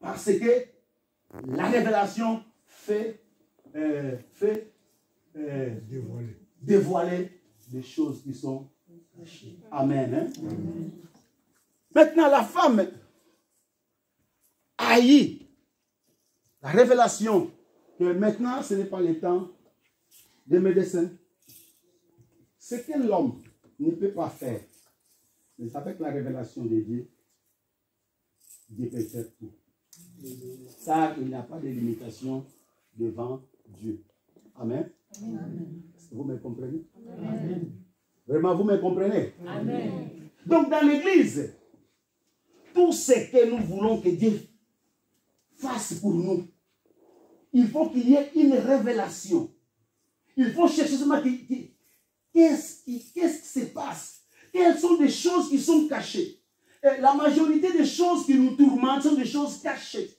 Parce que la révélation fait dévoiler des choses qui sont cachées. Amen. Hein? Amen. Maintenant, la femme haït la révélation que maintenant, ce n'est pas le temps des médecins. Ce que l'homme ne peut pas faire, mais avec la révélation de Dieu, Dieu peut faire tout. Ça, il n'y a pas de limitation devant Dieu. Amen. Est-ce que vous me comprenez? Amen. Vraiment, vous me comprenez? Amen. Donc, dans l'église, tout ce que nous voulons que Dieu fasse pour nous, il faut qu'il y ait une révélation. Il faut chercher seulement qu'est-ce qui se passe. Quelles sont des choses qui sont cachées. Et la majorité des choses qui nous tourmentent sont des choses cachées.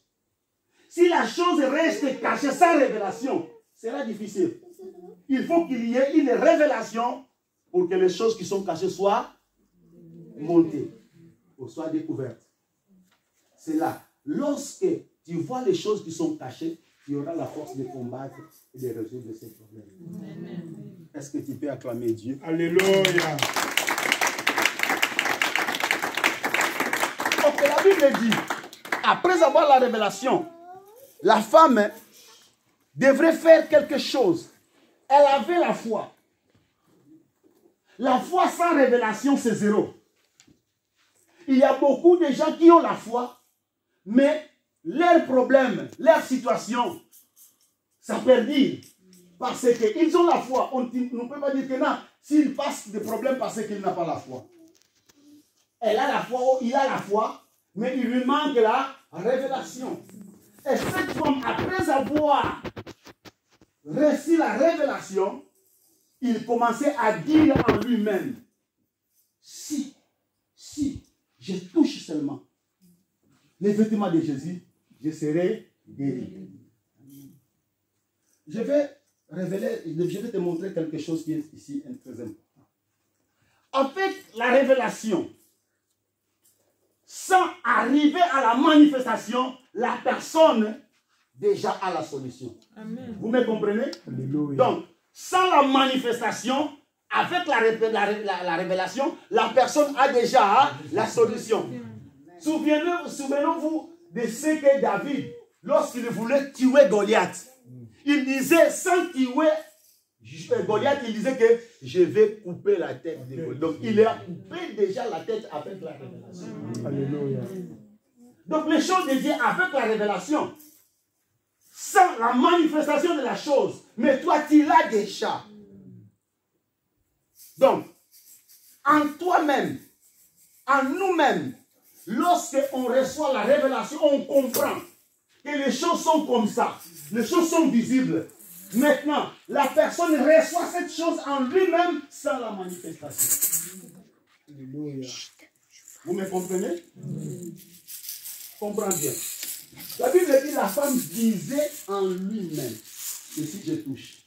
Si la chose reste cachée sans révélation, sera difficile. Il faut qu'il y ait une révélation pour que les choses qui sont cachées soient montées ou soient découvertes. C'est là. Lorsque tu vois les choses qui sont cachées, tu auras la force de combattre et de résoudre ces problèmes. Est-ce que tu peux acclamer Dieu? Alléluia. Donc la Bible dit, après avoir la révélation, la femme devrait faire quelque chose. Elle avait la foi. La foi sans révélation, c'est zéro. Il y a beaucoup de gens qui ont la foi, mais leurs problèmes, leur situation, ça perdure. Parce qu'ils ont la foi. On ne peut pas dire que non, s'il passe des problèmes parce qu'il n'a pas la foi. Elle a la foi, il a la foi, mais il lui manque la révélation. Et cette femme, après avoir reçu la révélation, il commençait à dire en lui-même, si je touche seulement les vêtements de Jésus, je serai guéri. Je vais te montrer quelque chose qui est ici très important. Avec la révélation, sans arriver à la manifestation, la personne déjà a la solution. Amen. Vous me comprenez? Alléluia. Donc, sans la manifestation, avec la révélation, la personne a déjà la solution. Souvenez-vous de ce que David, lorsqu'il voulait tuer Goliath, il disait, sans tuer Goliath, il disait que je vais couper la tête de Goliath. Donc, il a coupé déjà la tête avec la révélation. Alléluia. Donc, les choses de Dieu avec la révélation, sans la manifestation de la chose, mais toi, tu l'as déjà. Donc, en toi-même, en nous-mêmes, lorsqu'on reçoit la révélation, on comprend que les choses sont comme ça. Les choses sont visibles. Maintenant, la personne reçoit cette chose en lui-même sans la manifestation. Alléluia. Vous me comprenez? Comprends bien. La Bible dit la femme disait en lui-même que si je touche.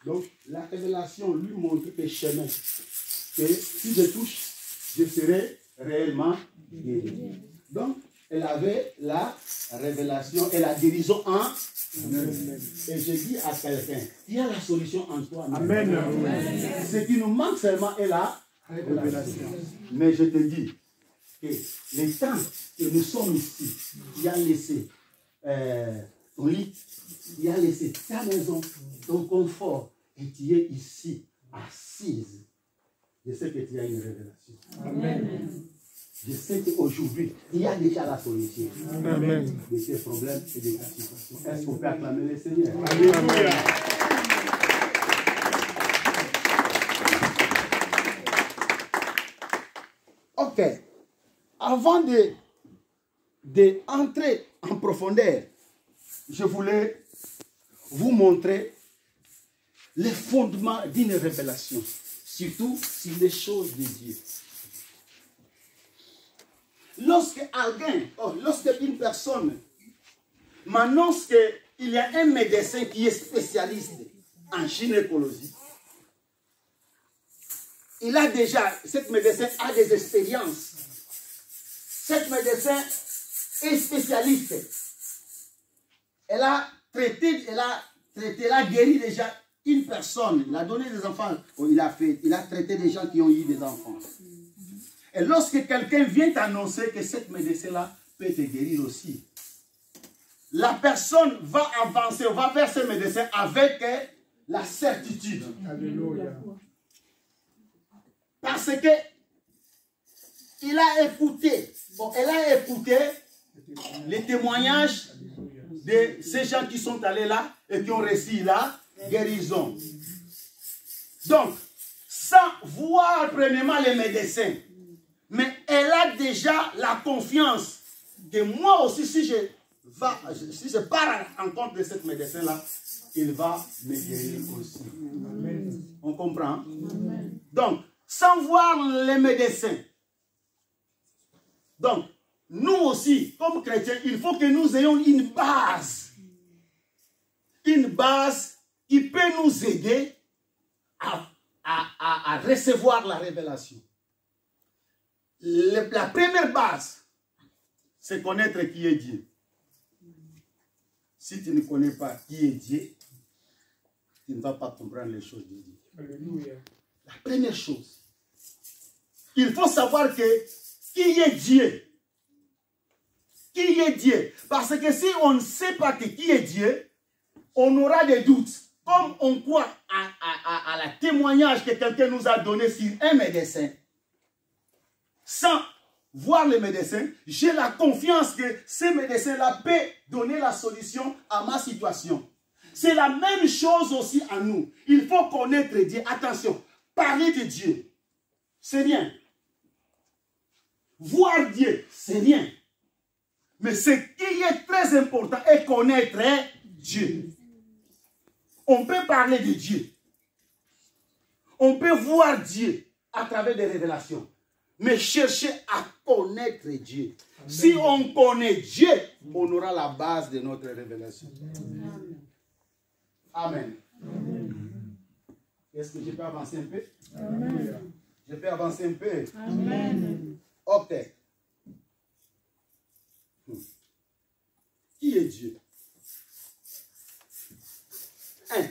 Donc, la révélation lui montre le chemin. Que si je touche, je serai réellement guéri. Donc, elle avait la révélation et la guérison en elle-même. Et je dis à quelqu'un, il y a la solution en toi. Amen. Amen. Ce qui nous manque seulement est la révélation. Mais je te dis que les temps que nous sommes ici, il a laissé ton lit, il a laissé ta maison, ton confort, et tu es ici, assise. Je sais que tu as une révélation. Amen. Je sais qu'aujourd'hui, il y a déjà la solution. Amen. De tes problèmes et de ta situation. Est-ce qu'on peut acclamer le Seigneur? Alléluia. Ok. Avant d'entrer en profondeur, je voulais vous montrer les fondements d'une révélation, surtout sur les choses de Dieu. Lorsque une personne m'annonce qu'il y a un médecin qui est spécialiste en gynécologie, cet médecin a des expériences. Cet médecin est spécialiste. elle a traité, elle a guéri déjà une personne. Il a donné des enfants. Il a traité des gens qui ont eu des enfants. Et lorsque quelqu'un vient t'annoncer que cette médecin-là peut te guérir aussi, la personne va avancer, va vers ce médecin avec la certitude. Alléluia. Parce que il a écouté, elle a écouté les témoignages de ces gens qui sont allés là et qui ont reçu la guérison. Donc, sans voir premièrement les médecins, mais elle a déjà la confiance que moi aussi, si je pars à la rencontre de cette médecin-là, il va me guérir aussi. Amen. On comprend? Amen. Donc, sans voir les médecins. Donc, nous aussi, comme chrétiens, il faut que nous ayons une base. Une base qui peut nous aider à recevoir la révélation. La première base, c'est connaître qui est Dieu. Si tu ne connais pas qui est Dieu, tu ne vas pas comprendre les choses de Dieu. Alléluia. La première chose, il faut savoir que qui est Dieu. Qui est Dieu? Parce que si on ne sait pas qui est Dieu, on aura des doutes. Comme on croit à la témoignage que quelqu'un nous a donné sur un médecin, sans voir le médecin, j'ai la confiance que ce médecin-là peut donner la solution à ma situation. C'est la même chose aussi à nous. Il faut connaître Dieu. Attention, parler de Dieu, c'est bien. Voir Dieu, c'est bien. Mais ce qui est très important est connaître Dieu. On peut parler de Dieu. On peut voir Dieu à travers des révélations. Mais chercher à connaître Dieu. Amen. Si on connaît Dieu, on aura la base de notre révélation. Amen. Est-ce que je peux avancer un peu? Amen. Je peux avancer un peu? Amen. Ok. Qui est Dieu? 1.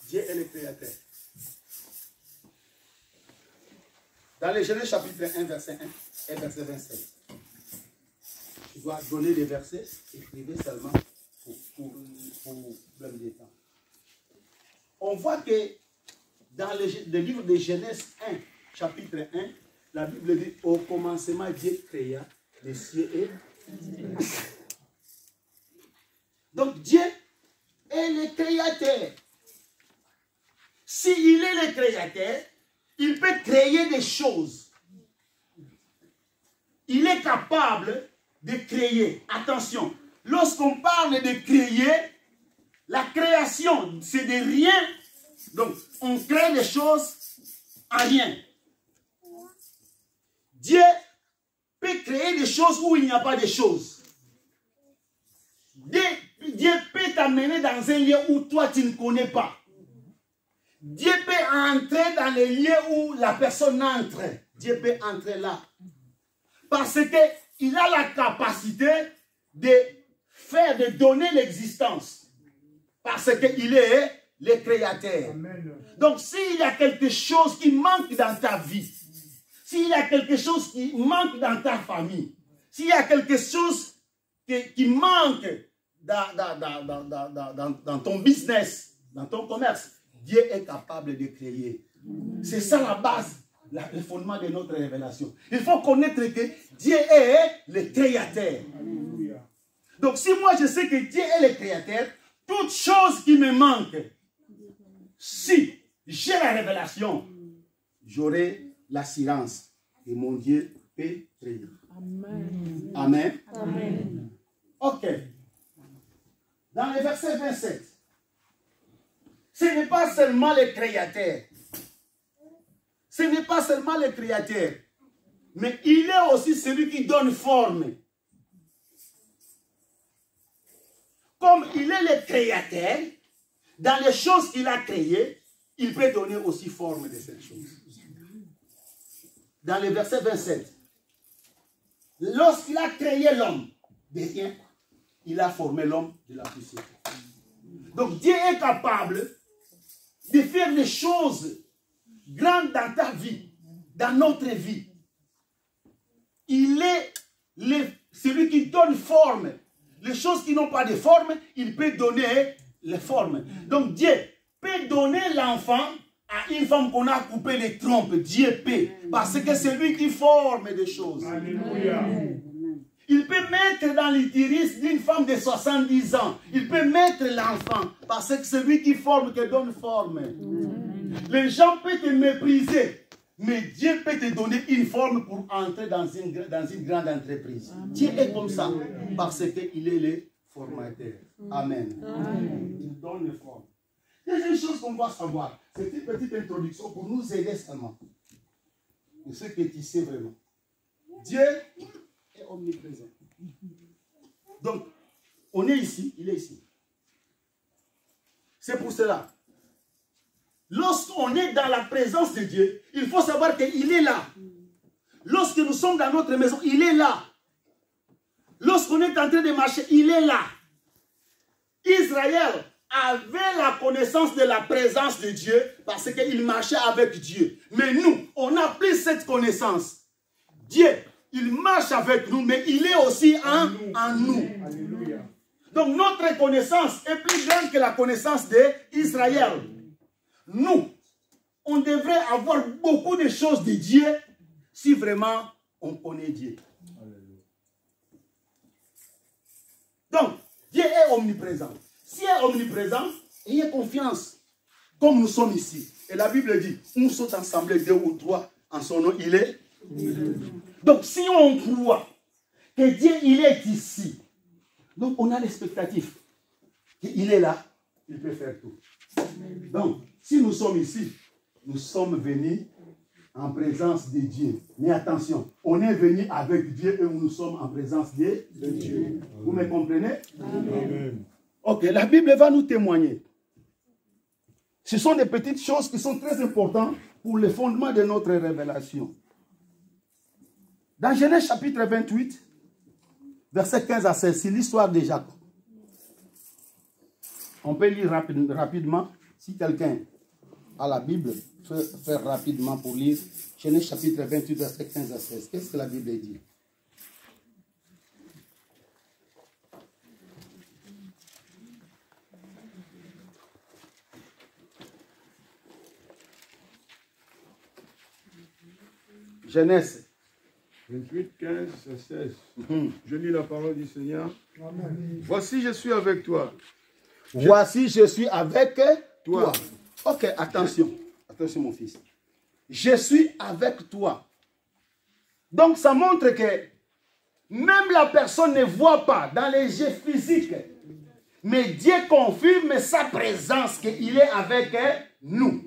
Dieu est le créateur. Dans le Genèse chapitre 1, verset 1 et verset 27. Tu dois donner les versets, écrivez seulement pour blâmer des temps. On voit que dans le livre de Genèse 1, chapitre 1, la Bible dit, au commencement, Dieu créa les cieux et la terre. Donc Dieu est le créateur. S'il est le créateur, il peut créer des choses. Il est capable de créer. Attention, lorsqu'on parle de créer, la création, c'est de rien. Donc, on crée des choses à rien. Dieu peut créer des choses où il n'y a pas de choses. Dieu peut t'amener dans un lieu où toi tu ne connais pas. Dieu peut entrer dans les lieux où la personne entre. Dieu peut entrer là. Parce qu'il a la capacité de donner l'existence. Parce qu'il est le créateur. Amen. Donc s'il y a quelque chose qui manque dans ta vie, s'il y a quelque chose qui manque dans ta famille, s'il y a quelque chose qui manque dans ton business, dans ton commerce, Dieu est capable de créer. C'est ça la base, le fondement de notre révélation. Il faut connaître que Dieu est le créateur. Alléluia. Donc si moi je sais que Dieu est le créateur, toute chose qui me manque, si j'ai la révélation, j'aurai l'assurance que mon Dieu peut créer. Amen. Amen. Amen. Ok. Dans le verset 27, ce n'est pas seulement le créateur. Ce n'est pas seulement le créateur. Mais il est aussi celui qui donne forme. Comme il est le créateur, dans les choses qu'il a créées, il peut donner aussi forme de ces choses. Dans le verset 27, lorsqu'il a créé l'homme de rien, il a formé l'homme de la poussière. Donc Dieu est capable de faire des choses grandes dans ta vie, dans notre vie. Il est celui qui donne forme. Les choses qui n'ont pas de forme, il peut donner les formes. Donc Dieu peut donner l'enfant à une femme qu'on a coupé les trompes. Dieu peut. Parce que c'est lui qui forme des choses. Alléluia. Il peut mettre dans l'utérus d'une femme de 70 ans. Il peut mettre l'enfant. Parce que c'est lui qui forme, qui donne forme. Les gens peuvent te mépriser. Mais Dieu peut te donner une forme pour entrer dans une grande entreprise. Dieu est comme ça. Parce qu'il est le formateur. Amen. Il donne une forme. Deuxième chose qu'on doit savoir, c'est une petite introduction pour nous aider seulement. De ce que tu sais vraiment. Dieu est omniprésent. Donc, on est ici, il est ici. C'est pour cela. Lorsqu'on est dans la présence de Dieu, il faut savoir qu'il est là. Lorsque nous sommes dans notre maison, il est là. Lorsqu'on est en train de marcher, il est là. Israël avait la connaissance de la présence de Dieu parce qu'il marchait avec Dieu. Mais nous, on n'a plus cette connaissance. Dieu, il marche avec nous, mais il est aussi en nous. Alléluia. Donc notre connaissance est plus grande que la connaissance d'Israël. Nous, on devrait avoir beaucoup de choses de Dieu si vraiment on connaît Dieu. Donc, Dieu est omniprésent. S'il est omniprésent, ayez confiance. Comme nous sommes ici. Et la Bible dit, nous sommes assemblés 2 ou 3 en son nom, il est. Donc, si on croit que Dieu, il est ici, donc on a l'expectative qu'il est là, il peut faire tout. Donc, si nous sommes ici, nous sommes venus en présence de Dieu. Mais attention, on est venu avec Dieu et nous sommes en présence de Dieu. Vous me comprenez? Amen. Ok, la Bible va nous témoigner. Ce sont des petites choses qui sont très importantes pour le fondement de notre révélation. Dans Genèse chapitre 28, verset 15 à 16, c'est l'histoire de Jacob. On peut lire rapidement. Si quelqu'un a la Bible, peut faire rapidement pour lire Genèse chapitre 28, verset 15 à 16. Qu'est-ce que la Bible dit? Genèse 28, 15 à 16. Je lis la parole du Seigneur. Amen. Voici, je suis avec toi. Voici, je suis avec toi. Ok, attention. Attention, mon fils. Je suis avec toi. Donc, ça montre que même la personne ne voit pas dans les yeux physiques. Mais Dieu confirme sa présence, qu'il est avec nous.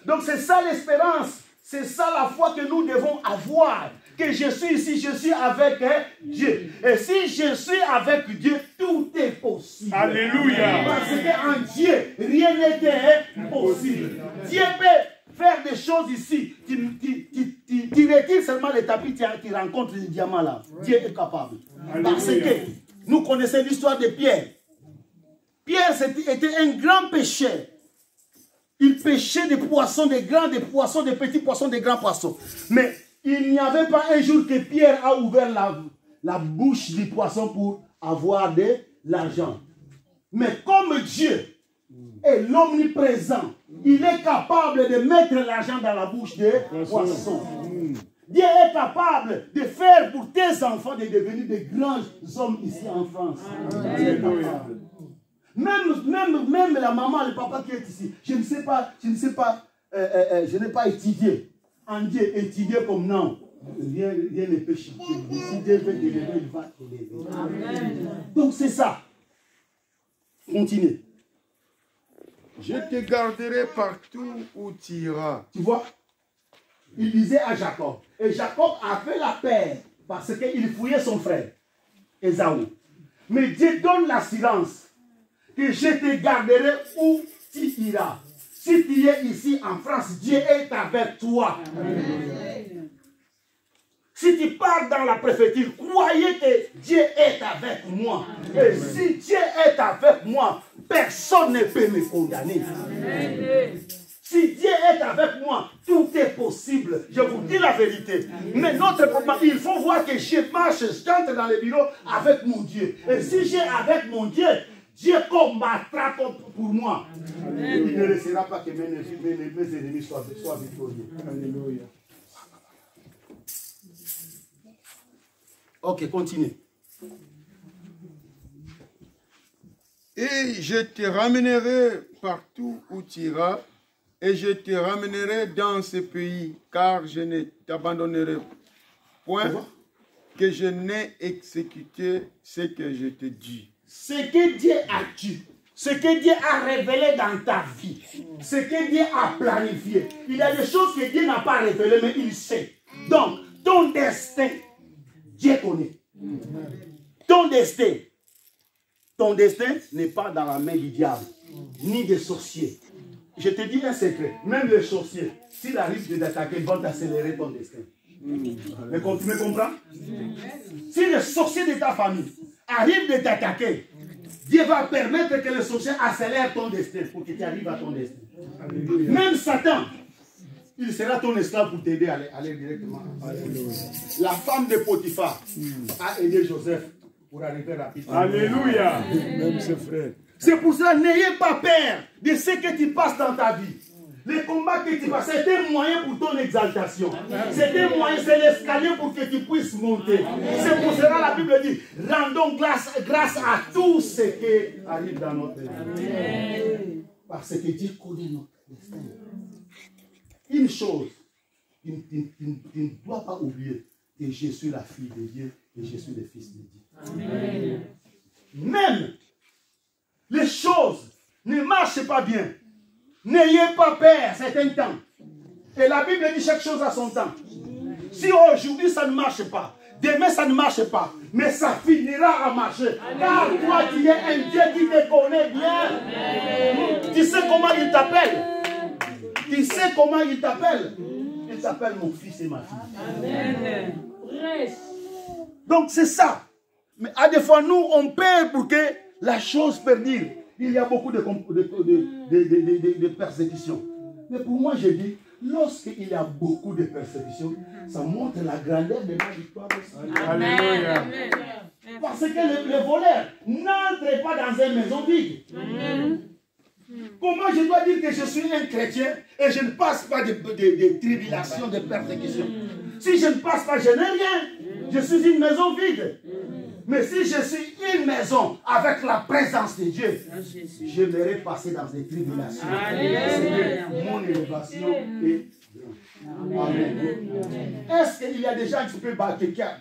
Donc, c'est ça l'espérance. C'est ça la foi que nous devons avoir. Que je suis ici, je suis avec Dieu. Et si je suis avec Dieu, tout est possible. Alléluia. Parce qu'en Dieu, rien n'est impossible. Dieu peut faire des choses ici. Tu retires seulement les tapis, tu rencontres les diamants là. Dieu est capable. Alléluia. Parce que nous connaissons l'histoire de Pierre. Pierre était un grand pécheur. Il pêchait des poissons, des grands, des poissons, des petits poissons, des grands poissons. Mais il n'y avait pas un jour que Pierre a ouvert la bouche du poisson pour avoir de l'argent. Mais comme Dieu est l'omniprésent, il est capable de mettre l'argent dans la bouche des poissons. Dieu est capable de faire pour tes enfants de devenir des grands hommes ici en France. Dieu est capable. Même la maman, le papa qui est ici, je n'ai pas étudié. En Dieu, étudié comme non. Rien ne peut chuter. Si Dieu veut t'élever, il va t'élever. Donc c'est ça. Continuez. Je te garderai partout où tu iras. Tu vois? Il disait à Jacob. Et Jacob avait la peur parce qu'il fouillait son frère, Ésaü. Mais Dieu donne l'assurance que je te garderai où tu iras. Si tu es ici en France, Dieu est avec toi. Amen. Si tu pars dans la préfecture, croyez que Dieu est avec moi. Et si Dieu est avec moi, personne ne peut me condamner. Si Dieu est avec moi, tout est possible. Je vous dis la vérité. Mais notre problème, il faut voir que je marche, j'entre dans le bureau avec mon Dieu. Et si j'ai avec mon Dieu, Dieu combattra pour moi. Il ne laissera pas que mes ennemis soient victorieux. Alléluia. Ok, continue. Et je te ramènerai partout où tu iras, et je te ramènerai dans ce pays, car je ne t'abandonnerai point, que je n'ai exécuté ce que je te dis. Ce que Dieu a dit, ce que Dieu a révélé dans ta vie, ce que Dieu a planifié. Il y a des choses que Dieu n'a pas révélées, mais il sait. Donc, ton destin, Dieu connaît. Ton destin n'est pas dans la main du diable, ni des sorciers. Je te dis un secret, même les sorciers, s'ils arrivent de t'attaquer, ils vont t'accélérer ton destin. Mais tu me comprends? Si les sorciers de ta famille arrivent de t'attaquer, Dieu va permettre que les sorciers accélèrent ton destin pour que tu arrives à ton destin. Même Satan, il sera ton esclave pour t'aider à aller directement. La femme de Potiphar a aidé Joseph pour arriver rapidement. Alléluia. Même ses frères. C'est pour cela, n'ayez pas peur de ce que tu passes dans ta vie. Les combats que tu passes, c'est un moyen pour ton exaltation. C'est un moyen, c'est l'escalier pour que tu puisses monter. C'est pour cela la Bible dit, rendons grâce à tout ce qui arrive dans notre vie. Parce que Dieu connaît notre destin. Une chose, tu ne dois pas oublier que je suis la fille de Dieu et je suis le fils de Dieu. Amen. Même les choses ne marchent pas bien. N'ayez pas peur, c'est un temps. Et la Bible dit chaque chose a son temps. Si aujourd'hui ça ne marche pas, demain ça ne marche pas, mais ça finira à marcher. Car toi tu es un Dieu qui te connaît bien. Tu sais comment il t'appelle. Tu sais comment il t'appelle. Il t'appelle mon fils et ma fille. Amen. Donc c'est ça. Mais à des fois, nous, on perd pour que la chose perdure. Il y a beaucoup de persécutions. Mais pour moi, je dis, lorsqu'il y a beaucoup de persécutions, ça montre la grandeur de la victoire. Alléluia. Parce que le voleur n'entre pas dans une maison vide. Comment je dois dire que je suis un chrétien et je ne passe pas de tribulations, de persécutions? Si je ne passe pas, je n'ai rien. Je suis une maison vide. Mais si je suis une maison avec la présence de Dieu, je vais passer dans des tribulations. Mon élévation est grande. Amen. Est-ce qu'il y a des gens qui peuvent battre quelqu'un?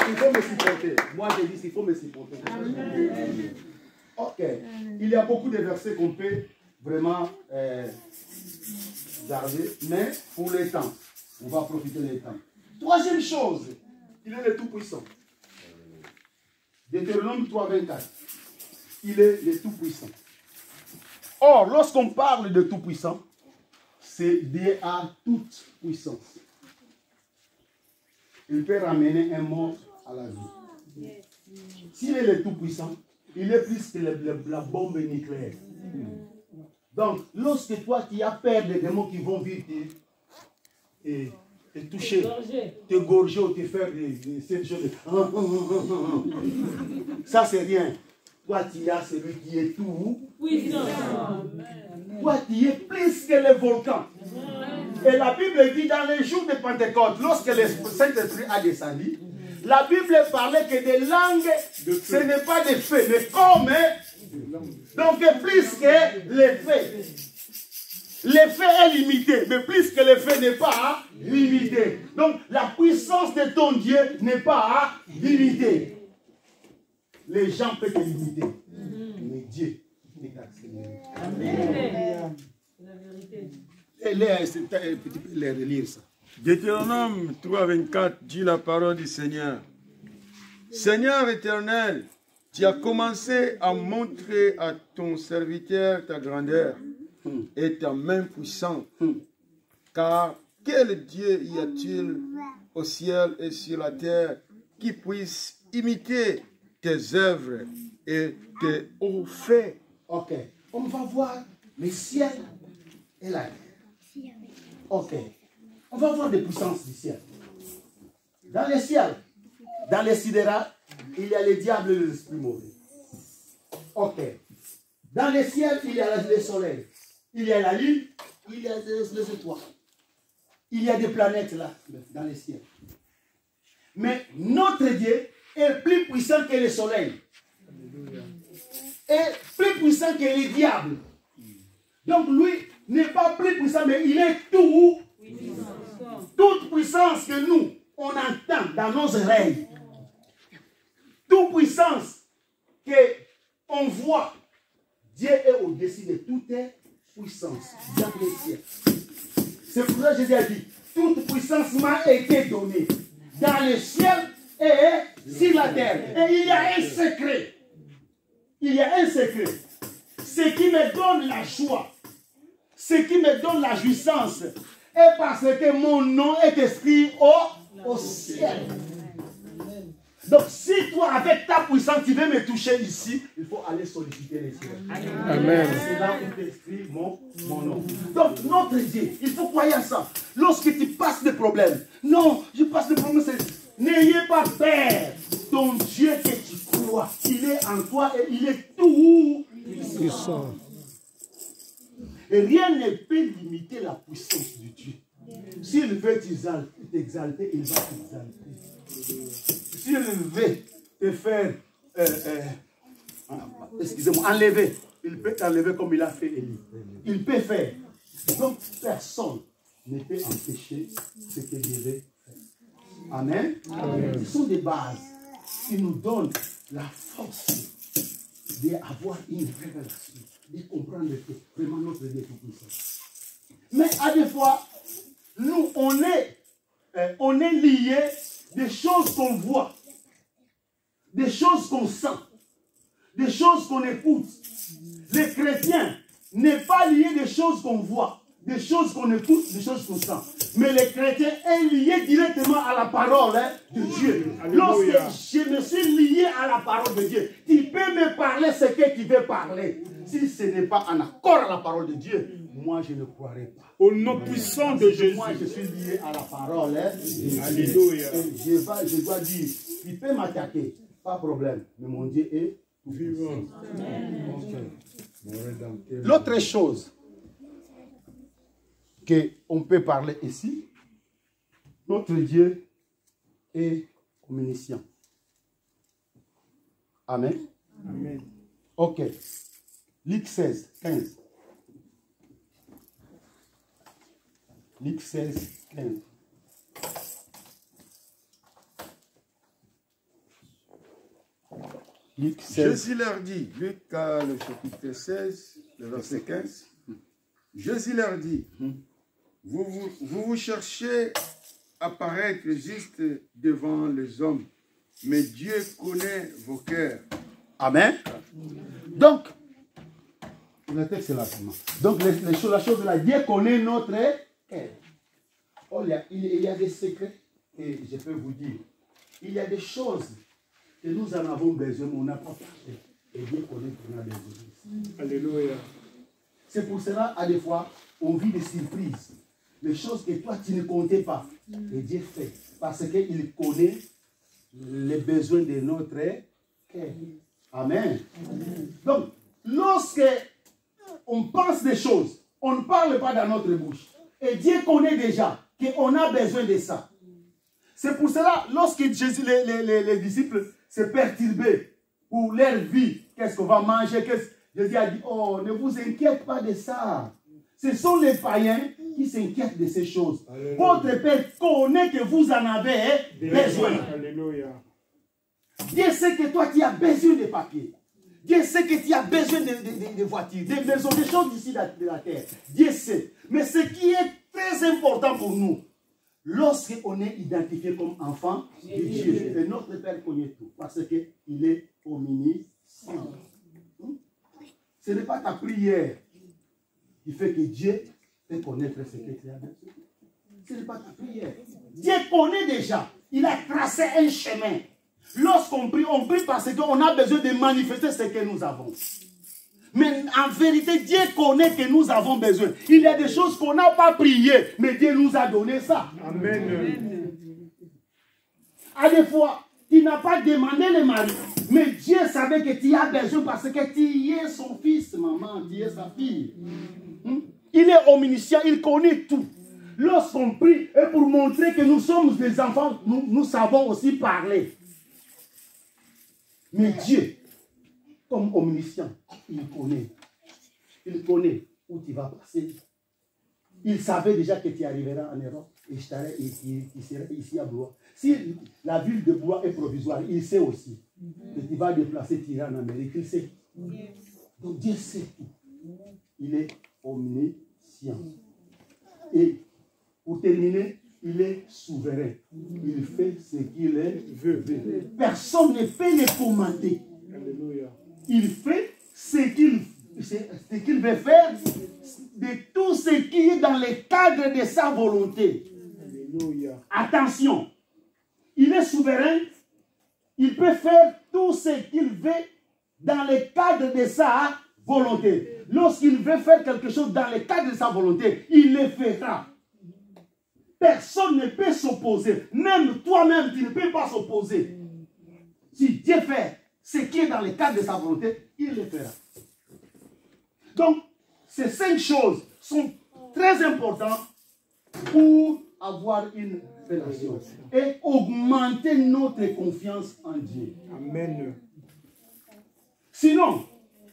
Il faut me supporter. Moi, je dis qu'il faut me supporter. Ok. Il y a beaucoup de versets qu'on peut vraiment garder, mais pour les temps. On va profiter des temps. Troisième chose, il est le Tout-Puissant. Deutéronome 3:24. Il est le Tout-Puissant. Or, lorsqu'on parle de Tout-Puissant, c'est Dieu à toute puissance. Il peut ramener un mort à la vie. S'il est le Tout-Puissant, il est plus que la bombe nucléaire. Donc, lorsque toi, tu as peur des démons qui vont vite te toucher, te gorger ou te faire des choses, ça c'est rien. Toi, tu as celui qui est tout puissant. Toi, tu es plus que le volcan. Et la Bible dit dans les jours de Pentecôte, lorsque le Saint-Esprit a descendu, la Bible parlait que des langues, ce n'est pas des feux, mais comme, donc plus que l'effet. L'effet est limité, mais plus que l'effet n'est pas limité. Donc la puissance de ton Dieu n'est pas limitée. Les gens peuvent te limiter, mais Dieu est accéléré. Amen. Les relire ça. Deutéronome 3:24 dit la parole du Seigneur. Seigneur éternel, Tu as commencé à montrer à ton serviteur ta grandeur et ta main puissante. Car quel Dieu y a-t-il au ciel et sur la terre qui puisse imiter tes œuvres et tes hauts faits? Ok. On va voir le ciel et la terre. Ok. On va voir des puissances du ciel. Dans le ciel, dans les sidérats, il y a les diables et les esprits mauvais. Ok. Dans le ciel, il y a le soleil. Il y a la lune, il y a les étoiles. Il y a des planètes là, dans le ciel. Mais notre Dieu est plus puissant que le soleil. Est plus puissant que les diables. Donc lui n'est pas plus puissant, mais il est tout. Toute puissance que nous, on entend dans nos oreilles. Toute puissance qu'on voit. Dieu est au-dessus de toute puissance dans le ciel. C'est pour ça que Jésus a dit, toute puissance m'a été donnée dans le ciel et sur la terre. Et il y a un secret. Il y a un secret. Ce qui me donne la joie, ce qui me donne la jouissance, est parce que mon nom est écrit au ciel. Donc, si toi, avec ta puissance, tu veux me toucher ici, il faut aller solliciter les cieux. Amen. C'est là où tu écris mon nom. Donc, notre Dieu, il faut croire à ça. Lorsque tu passes des problèmes, non, je passe des problèmes, n'ayez pas peur. Ton Dieu que tu crois, il est en toi et il est tout puissant. Et rien ne peut limiter la puissance de Dieu. S'il veut t'exalter, il va t'exalter. S'il veut te faire, excusez-moi, enlever, il peut t'enlever comme il a fait Élie. Il peut faire. Donc personne ne peut empêcher ce que Dieu veut faire. Amen. Amen. Ce sont des bases qui nous donnent la force d'avoir une révélation, de comprendre que vraiment notre Dieu est tout puissant. Mais à des fois, nous, on est liés des choses qu'on voit, des choses qu'on sent, des choses qu'on écoute. Les chrétiens n'est pas lié des choses qu'on voit, des choses qu'on écoute, des choses qu'on sent. Mais les chrétiens est lié directement à la parole de Dieu. Lorsque je me suis lié à la parole de Dieu, tu peux me parler ce que tu veux parler. Si ce n'est pas en accord à la parole de Dieu, moi je ne croirai pas. Au nom puissant de Jésus. Moi je suis lié à la parole. Alléluia. Je dois dire, il peut m'attaquer, pas de problème. Mais mon Dieu est vivant. L'autre chose qu'on peut parler ici, notre Dieu est omniscient. Amen. Amen. Ok. Luc 16, 15. Luc 16, 15. Luc 16. Jésus leur dit, Luc le chapitre 16, le verset 15. Jésus leur dit, vous cherchez à paraître juste devant les hommes, mais Dieu connaît vos cœurs. Amen. Donc, le texte est là. Donc, la chose là, Dieu connaît notre cœur. Oh, il y a des secrets, et je peux vous dire, il y a des choses que nous en avons besoin, mais on n'a pas parlé. Et Dieu connaît qu'on a besoin. Alléluia. C'est pour cela, à des fois, on vit des surprises. Les choses que toi, tu ne comptais pas. Et Dieu fait. Parce qu'il connaît les besoins de notre cœur. Amen. Donc, lorsque on pense des choses, on ne parle pas dans notre bouche. Et Dieu connaît déjà qu'on a besoin de ça. C'est pour cela, lorsque Jésus, les disciples se perturbaient pour leur vie, qu'est-ce qu'on va manger, Jésus a dit, oh, ne vous inquiétez pas de ça. Ce sont les païens qui s'inquiètent de ces choses. Alléluia. Votre Père connaît que vous en avez besoin. Alléluia. Dieu sait que toi, tu as besoin de papiers. Dieu sait que tu as besoin de voitures, de maisons, des choses d'ici de la terre. Dieu sait. Mais ce qui est très important pour nous, lorsqu'on est identifié comme enfant de Dieu, et notre Père connaît tout, parce qu'il est omniscient. Ce n'est pas ta prière qui fait que Dieu fait connaître ce que tu as besoin. Ce n'est pas ta prière. Dieu connaît déjà. Il a tracé un chemin. Lorsqu'on prie, on prie parce qu'on a besoin de manifester ce que nous avons. Mais en vérité, Dieu connaît que nous avons besoin. Il y a des choses qu'on n'a pas priées, mais Dieu nous a donné ça. Amen. À des fois, tu n'as pas demandé le mari, mais Dieu savait que tu as besoin parce que tu es son fils, maman, tu es sa fille. Il est omniscient, il connaît tout. Lorsqu'on prie, et pour montrer que nous sommes des enfants, nous savons aussi parler. Mais Dieu, comme omniscient, il connaît. Il connaît où tu vas passer. Il savait déjà que tu arriveras en Europe et tu serais ici à Blois. Si la ville de Blois est provisoire, il sait aussi que tu vas déplacer, tu iras en Amérique. Il sait. Donc Dieu sait tout. Il est omniscient. Et pour terminer, il est souverain. Il fait ce qu'il veut. Personne ne peut le commander. Alléluia. Il fait ce qu'il veut faire de tout ce qui est dans le cadre de sa volonté. Alléluia. Attention, il est souverain. Il peut faire tout ce qu'il veut dans le cadre de sa volonté. Lorsqu'il veut faire quelque chose dans le cadre de sa volonté, il le fera. Personne ne peut s'opposer. Même toi-même, tu ne peux pas s'opposer. Si Dieu fait ce qui est dans le cadre de sa volonté, il le fera. Donc, ces 5 choses sont très importantes pour avoir une relation et augmenter notre confiance en Dieu. Amen. Sinon,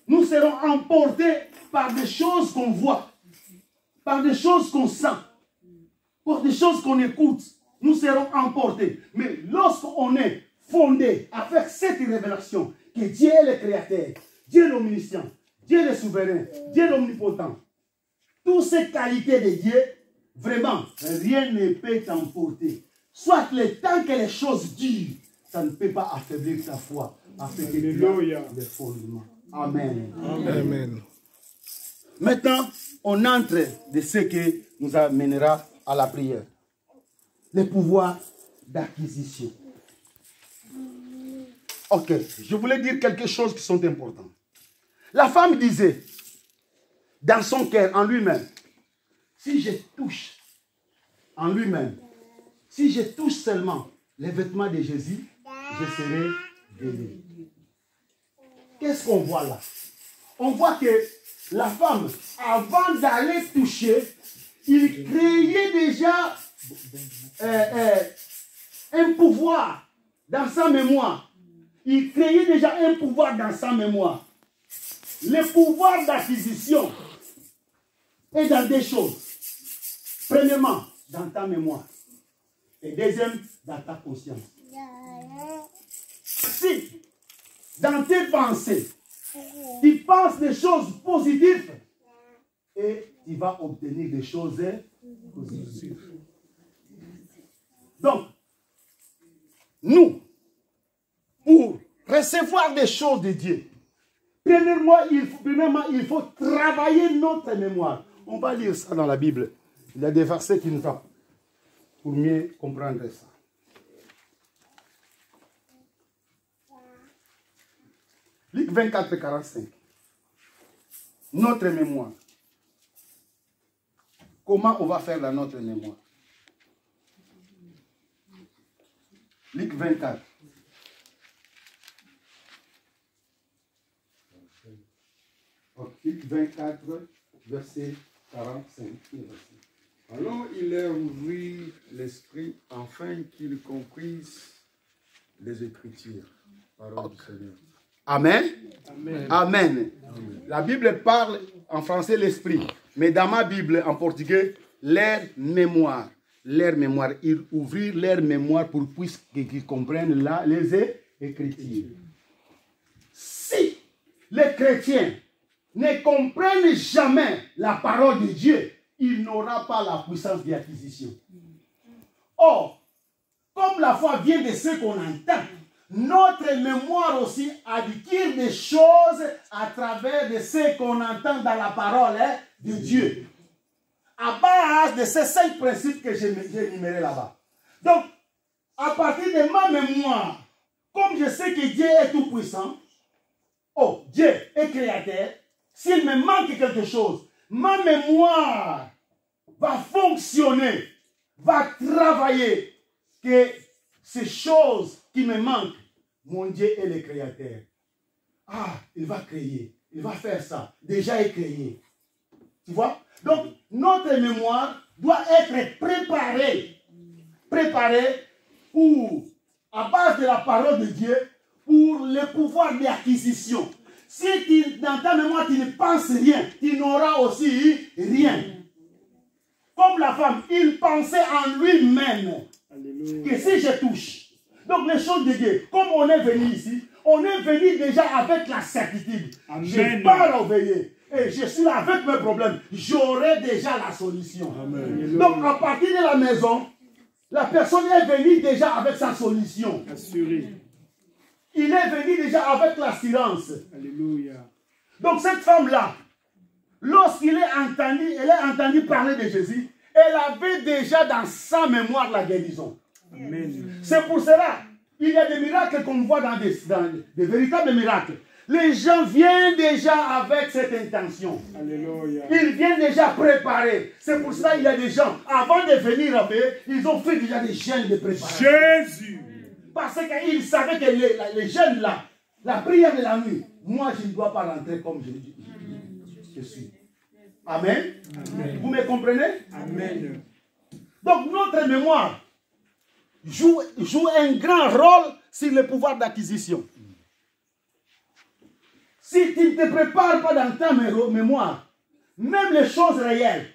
nous serons emportés par des choses qu'on voit, par des choses qu'on sent, par des choses qu'on écoute. Nous serons emportés. Mais lorsqu'on est fondé avec cette révélation que Dieu est le créateur, Dieu est l'omniscient, Dieu est le souverain, Dieu est l'omnipotent, toutes ces qualités de Dieu, vraiment, rien ne peut t'emporter. Soit le temps que les choses durent, ça ne peut pas affaiblir ta foi. Alléluia. Le fondement. Amen. Amen. Maintenant, on entre de ce qui nous amènera à la prière. Le pouvoir d'acquisition. Ok, je voulais dire quelque chose qui sont importants. La femme disait, dans son cœur, en lui-même, si je touche en lui-même, si je touche seulement les vêtements de Jésus, je serai guéri. Qu'est-ce qu'on voit là? On voit que la femme, avant d'aller toucher, il créait déjà un pouvoir dans sa mémoire. Il créait déjà un pouvoir dans sa mémoire. Le pouvoir d'acquisition est dans 2 choses. Premièrement, dans ta mémoire. Et deuxième, dans ta conscience. Si, dans tes pensées, tu penses des choses positives et tu vas obtenir des choses positives. Donc, nous, pour recevoir des choses de Dieu, premièrement, il faut travailler notre mémoire. On va lire ça dans la Bible. Il y a des versets qui nous appellent pour mieux comprendre ça. Luc 24, 45. Notre mémoire. Comment on va faire dans notre mémoire? Luc 24. Luc 24, verset 45. Alors il leur ouvrit l'esprit afin qu'ils comprissent les Écritures. Parole du Seigneur. Amen. Amen. Amen. La Bible parle en français l'esprit, mais dans ma Bible en portugais, leur mémoire. Leur mémoire. Ils ouvrirent leur mémoire pour qu'ils comprennent là les Écritures. Si les chrétiens ne comprennent jamais la parole de Dieu, il n'aura pas la puissance d'acquisition. Or, comme la foi vient de ce qu'on entend, notre mémoire aussi acquiert des choses à travers de ce qu'on entend dans la parole de Dieu. À base de ces 5 principes que j'ai énumérés là-bas. Donc, à partir de ma mémoire, comme je sais que Dieu est tout puissant, oh, Dieu est créateur, s'il me manque quelque chose, ma mémoire va fonctionner, va travailler, que ces choses qui me manquent, mon Dieu est le créateur. Ah, il va créer, il va faire ça, déjà est créé. Tu vois? Donc, notre mémoire doit être préparée pour, à base de la parole de Dieu, pour le pouvoir d'acquisition. Si dans ta mémoire, tu ne penses rien, tu n'auras aussi rien. Comme la femme, il pensait en lui-même que si je touche. Donc les choses de Dieu, comme on est venu ici, on est venu déjà avec la certitude. Amen. Je pars au veillé et je suis là avec mes problèmes. J'aurai déjà la solution. Amen. Donc à partir de la maison, la personne est venue déjà avec sa solution. Assuré. Il est venu déjà avec l'assurance. Alléluia. Donc cette femme-là, lorsqu'elle a entendu parler de Jésus, elle avait déjà dans sa mémoire la guérison. Amen. C'est pour cela, il y a des miracles qu'on voit dans des véritables miracles. Les gens viennent déjà avec cette intention. Alléluia. Ils viennent déjà préparés. C'est pour cela qu'il y a des gens, avant de venir à paix, ils ont fait déjà des jeûnes de préparation. Jésus. Parce qu'ils savaient que les jeûnes là, la prière de la nuit, moi je ne dois pas rentrer comme je suis. Amen. Amen. Vous me comprenez? Amen. Donc notre mémoire joue un grand rôle sur le pouvoir d'acquisition. Si tu ne te prépares pas dans ta mémoire, même les choses réelles,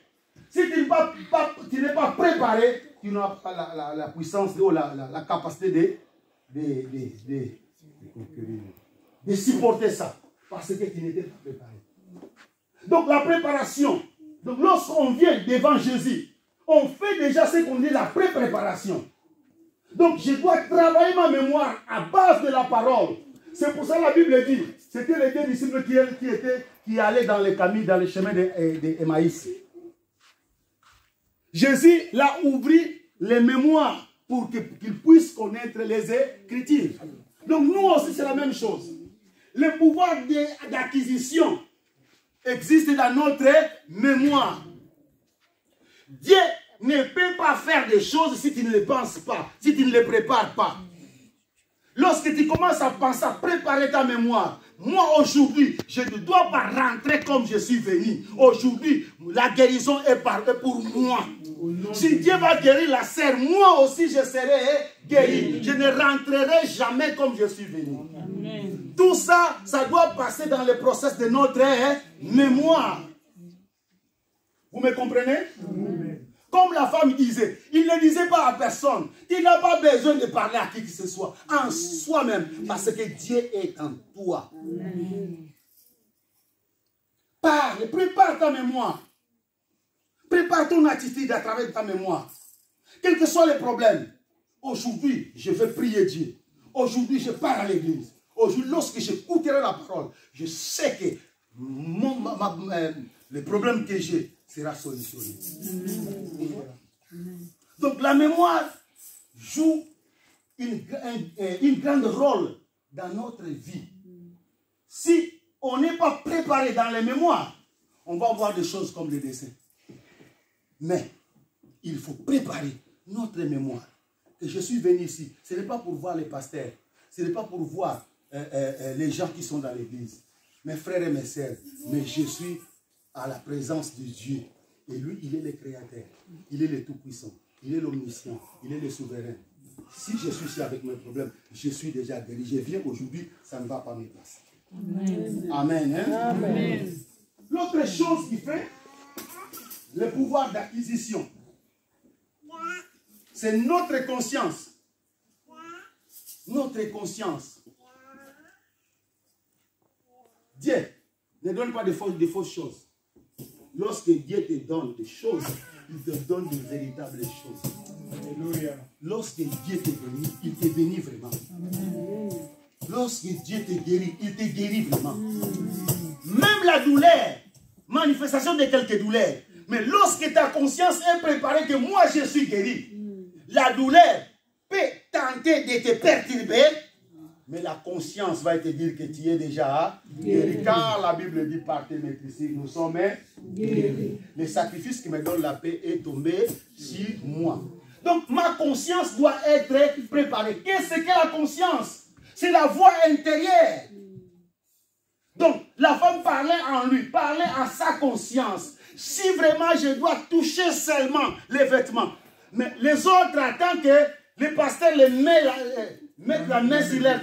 si tu n'es pas préparé, tu n'auras pas la puissance ou la capacité de supporter ça. Parce que tu n'étais pas préparé. Donc la préparation, donc lorsqu'on vient devant Jésus, on fait déjà ce qu'on dit la pré-préparation. Donc je dois travailler ma mémoire à base de la parole. C'est pour ça que la Bible dit, c'était les 2 disciples qui allaient dans les camis, dans les chemins d'Emmaüs. Jésus l'a ouvert les mémoires pour qu'ils puissent connaître les Écritures. Donc nous aussi c'est la même chose. Le pouvoir d'acquisition existe dans notre mémoire. Dieu ne peut pas faire des choses si tu ne les penses pas, si tu ne les prépares pas. Lorsque tu commences à penser, à préparer ta mémoire, moi aujourd'hui, je ne dois pas rentrer comme je suis venu. Aujourd'hui, la guérison est pour moi. Si Dieu va guérir la sœur, moi aussi je serai guéri. Je ne rentrerai jamais comme je suis venu. Amen. Tout ça, ça doit passer dans le processus de notre mémoire. Vous me comprenez? Amen. Comme la femme disait, il ne disait pas à personne. Il n'a pas besoin de parler à qui que ce soit. En soi-même. Parce que Dieu est en toi. Amen. Parle, prépare ta mémoire. Prépare ton attitude à travers ta mémoire. Quels que soient les problèmes. Aujourd'hui, je vais prier Dieu. Aujourd'hui, je pars à l'église. Aujourd'hui, lorsque j'écouterai la parole, je sais que le problème que j'ai sera solutionné. Donc la mémoire joue une grande rôle dans notre vie. Si on n'est pas préparé dans les mémoires, on va voir des choses comme le dessin. Mais il faut préparer notre mémoire. Et je suis venu ici, ce n'est pas pour voir les pasteurs, ce n'est pas pour voir les gens qui sont dans l'église, mes frères et mes sœurs, mais je suis à la présence de Dieu. Et lui, il est le créateur, il est le tout-puissant, il est l'omniscient, il est le souverain. Si je suis ici avec mes problèmes, je suis déjà guéri. Je viens aujourd'hui, ça ne va pas me passer. Amen. Amen. Hein? Amen. L'autre chose qui fait le pouvoir d'acquisition, c'est notre conscience. Notre conscience. Dieu ne donne pas de fausses choses. Lorsque Dieu te donne des choses, il te donne de véritables choses. Alléluia. Lorsque Dieu te bénit, il te bénit vraiment. Lorsque Dieu te guérit, il te guérit vraiment. Même la douleur, manifestation de quelques douleurs. Mais lorsque ta conscience est préparée que moi je suis guéri, la douleur peut tenter de te perturber, mais la conscience va te dire que tu es déjà guéri. Car la Bible dit par tes maîtrises, nous sommes guéris. Le sacrifice qui me donne la paix est tombé sur moi. Donc ma conscience doit être préparée. Qu'est-ce que la conscience? C'est la voix intérieure. Donc la femme parlait en lui, parlait à sa conscience. Si vraiment je dois toucher seulement les vêtements, mais les autres attendent que le pasteur les mette la main sur leur